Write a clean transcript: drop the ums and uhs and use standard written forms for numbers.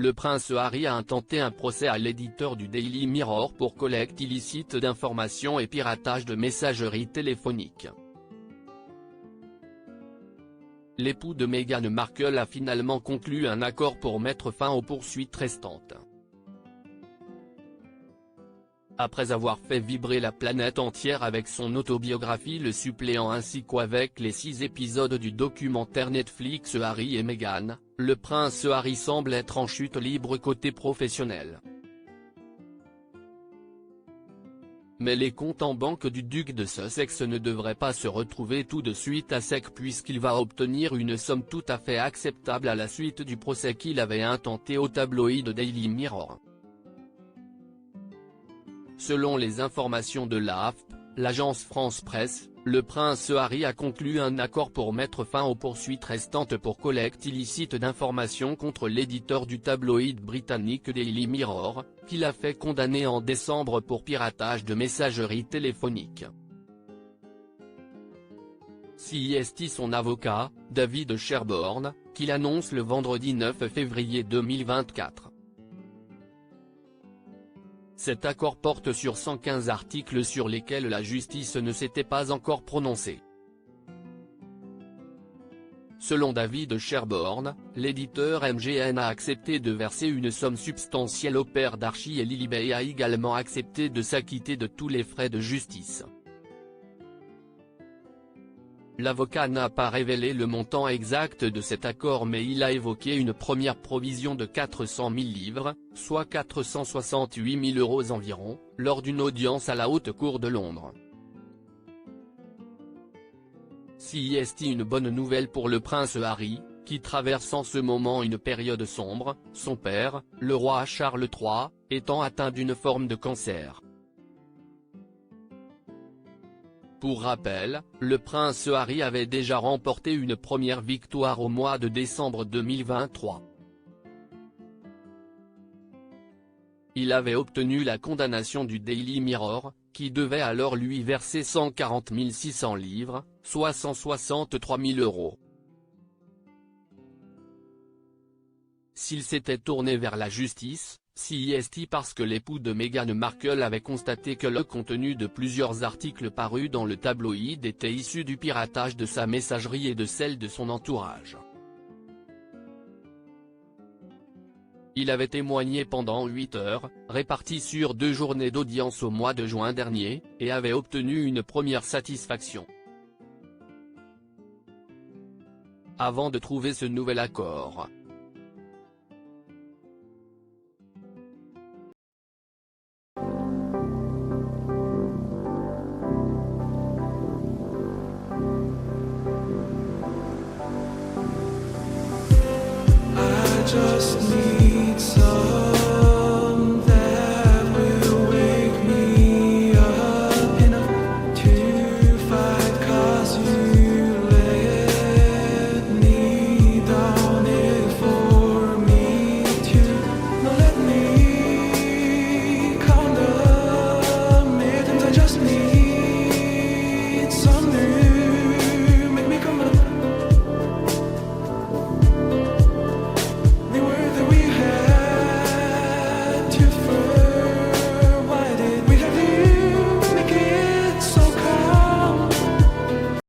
le prince Harry a intenté un procès à l'éditeur du Daily Mirror pour collecte illicite d'informations et piratage de messagerie téléphonique. L'époux de Meghan Markle a finalement conclu un accord pour mettre fin aux poursuites restantes. Après avoir fait vibrer la planète entière avec son autobiographie Le Suppléant ainsi qu'avec les 6 épisodes du documentaire Netflix Harry et Meghan, le prince Harry semble être en chute libre côté professionnel. Mais les comptes en banque du duc de Sussex ne devraient pas se retrouver tout de suite à sec puisqu'il va obtenir une somme tout à fait acceptable à la suite du procès qu'il avait intenté au tabloïd Daily Mirror. Selon les informations de l'AFP, l'agence France Presse, le prince Harry a conclu un accord pour mettre fin aux poursuites restantes pour collecte illicite d'informations contre l'éditeur du tabloïd britannique Daily Mirror, qu'il a fait condamner en décembre pour piratage de messagerie téléphonique. CIST son avocat, David Sherborne, qu'il annonce le vendredi 9 février 2024. Cet accord porte sur 115 articles sur lesquels la justice ne s'était pas encore prononcée. Selon David Sherborne, l'éditeur MGN a accepté de verser une somme substantielle au père d'Archie et Lilibet et a également accepté de s'acquitter de tous les frais de justice. L'avocat n'a pas révélé le montant exact de cet accord mais il a évoqué une première provision de 400 000 livres, soit 468 000 € environ, lors d'une audience à la Haute Cour de Londres. CIST une bonne nouvelle pour le prince Harry, qui traverse en ce moment une période sombre, son père, le roi Charles III, étant atteint d'une forme de cancer. Pour rappel, le prince Harry avait déjà remporté une première victoire au mois de décembre 2023. Il avait obtenu la condamnation du Daily Mirror, qui devait alors lui verser 140 600 livres, soit 163 000 €. S'il s'était tourné vers la justice, CIST parce que l'époux de Meghan Markle avait constaté que le contenu de plusieurs articles parus dans le tabloïd était issu du piratage de sa messagerie et de celle de son entourage. Il avait témoigné pendant 8 heures, réparties sur 2 journées d'audience au mois de juin dernier, et avait obtenu une première satisfaction. Avant de trouver ce nouvel accord. Just need